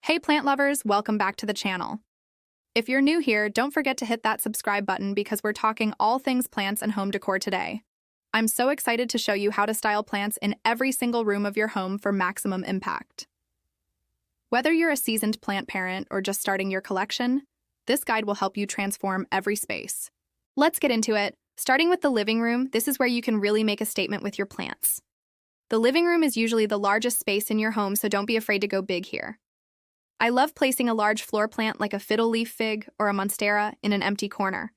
Hey plant lovers, welcome back to the channel. If you're new here, don't forget to hit that subscribe button because we're talking all things plants and home decor today. I'm so excited to show you how to style plants in every single room of your home for maximum impact. Whether you're a seasoned plant parent or just starting your collection, this guide will help you transform every space. Let's get into it. Starting with the living room, this is where you can really make a statement with your plants. The living room is usually the largest space in your home, so don't be afraid to go big here. I love placing a large floor plant like a fiddle leaf fig or a monstera in an empty corner.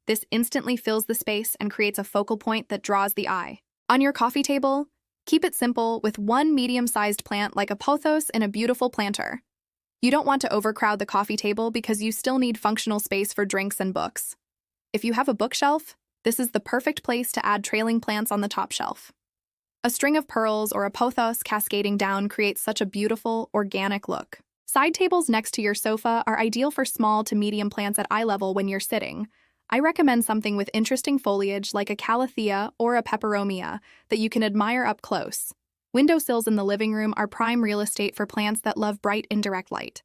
This instantly fills the space and creates a focal point that draws the eye. On your coffee table, keep it simple with one medium-sized plant like a pothos in a beautiful planter. You don't want to overcrowd the coffee table because you still need functional space for drinks and books. If you have a bookshelf, this is the perfect place to add trailing plants on the top shelf. A string of pearls or a pothos cascading down creates such a beautiful, organic look. Side tables next to your sofa are ideal for small to medium plants at eye level when you're sitting. I recommend something with interesting foliage like a calathea or a peperomia that you can admire up close. Windowsills in the living room are prime real estate for plants that love bright indirect light.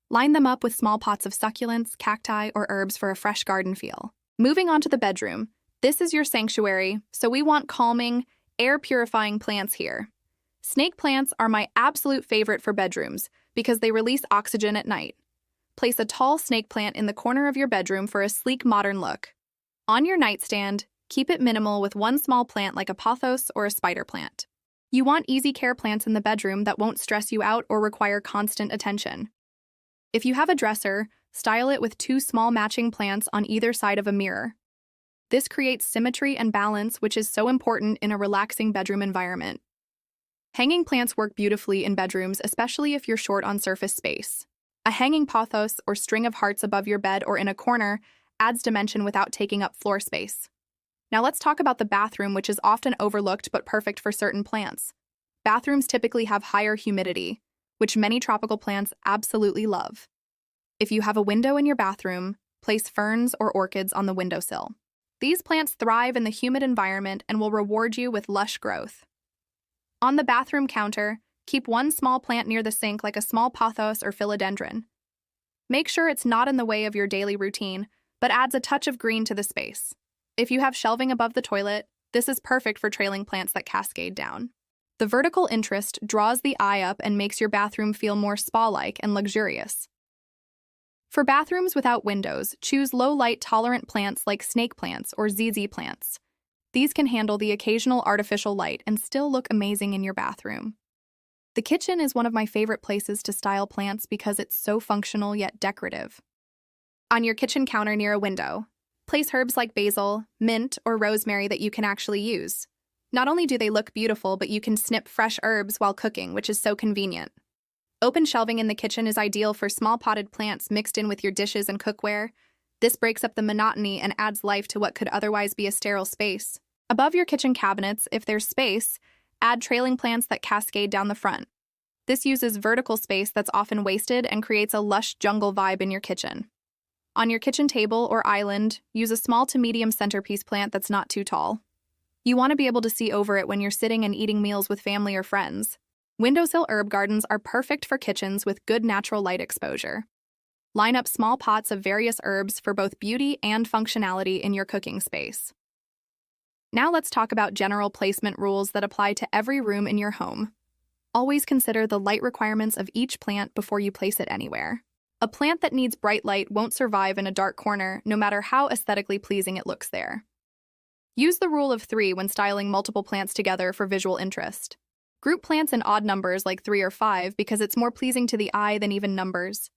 Line them up with small pots of succulents, cacti, or herbs for a fresh garden feel. Moving on to the bedroom, this is your sanctuary, so we want calming, air-purifying plants here. Snake plants are my absolute favorite for bedrooms because they release oxygen at night. Place a tall snake plant in the corner of your bedroom for a sleek, modern look. On your nightstand, keep it minimal with one small plant like a pothos or a spider plant. You want easy care plants in the bedroom that won't stress you out or require constant attention. If you have a dresser, style it with two small matching plants on either side of a mirror. This creates symmetry and balance, which is so important in a relaxing bedroom environment. Hanging plants work beautifully in bedrooms, especially if you're short on surface space. A hanging pothos or string of hearts above your bed or in a corner adds dimension without taking up floor space. Now let's talk about the bathroom, which is often overlooked but perfect for certain plants. Bathrooms typically have higher humidity, which many tropical plants absolutely love. If you have a window in your bathroom, place ferns or orchids on the windowsill. These plants thrive in the humid environment and will reward you with lush growth. On the bathroom counter, keep one small plant near the sink like a small pothos or philodendron. Make sure it's not in the way of your daily routine, but adds a touch of green to the space. If you have shelving above the toilet, this is perfect for trailing plants that cascade down. The vertical interest draws the eye up and makes your bathroom feel more spa-like and luxurious. For bathrooms without windows, choose low-light tolerant plants like snake plants or ZZ plants. These can handle the occasional artificial light and still look amazing in your bathroom. The kitchen is one of my favorite places to style plants because it's so functional yet decorative. On your kitchen counter near a window, place herbs like basil, mint, or rosemary that you can actually use. Not only do they look beautiful, but you can snip fresh herbs while cooking, which is so convenient. Open shelving in the kitchen is ideal for small potted plants mixed in with your dishes and cookware. This breaks up the monotony and adds life to what could otherwise be a sterile space. Above your kitchen cabinets, if there's space, add trailing plants that cascade down the front. This uses vertical space that's often wasted and creates a lush jungle vibe in your kitchen. On your kitchen table or island, use a small to medium centerpiece plant that's not too tall. You want to be able to see over it when you're sitting and eating meals with family or friends. Windowsill herb gardens are perfect for kitchens with good natural light exposure. Line up small pots of various herbs for both beauty and functionality in your cooking space. Now let's talk about general placement rules that apply to every room in your home. Always consider the light requirements of each plant before you place it anywhere. A plant that needs bright light won't survive in a dark corner, no matter how aesthetically pleasing it looks there. Use the rule of 3 when styling multiple plants together for visual interest. Group plants in odd numbers like 3 or 5 because it's more pleasing to the eye than even numbers.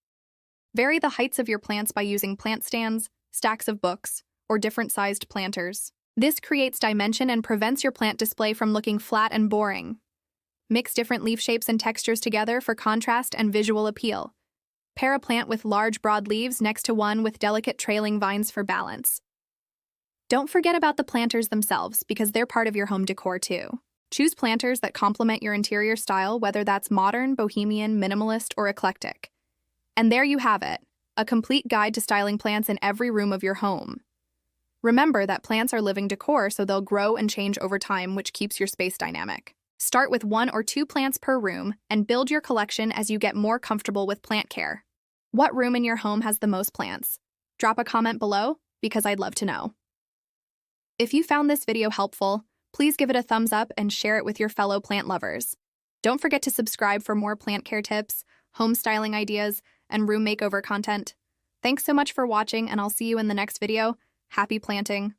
Vary the heights of your plants by using plant stands, stacks of books, or different-sized planters. This creates dimension and prevents your plant display from looking flat and boring. Mix different leaf shapes and textures together for contrast and visual appeal. Pair a plant with large, broad leaves next to one with delicate trailing vines for balance. Don't forget about the planters themselves because they're part of your home decor too. Choose planters that complement your interior style, whether that's modern, bohemian, minimalist, or eclectic. And there you have it, a complete guide to styling plants in every room of your home. Remember that plants are living decor, so they'll grow and change over time, which keeps your space dynamic. Start with 1 or 2 plants per room and build your collection as you get more comfortable with plant care. What room in your home has the most plants? Drop a comment below because I'd love to know. If you found this video helpful, please give it a thumbs up and share it with your fellow plant lovers. Don't forget to subscribe for more plant care tips, home styling ideas, and room makeover content. Thanks so much for watching, and I'll see you in the next video. Happy planting!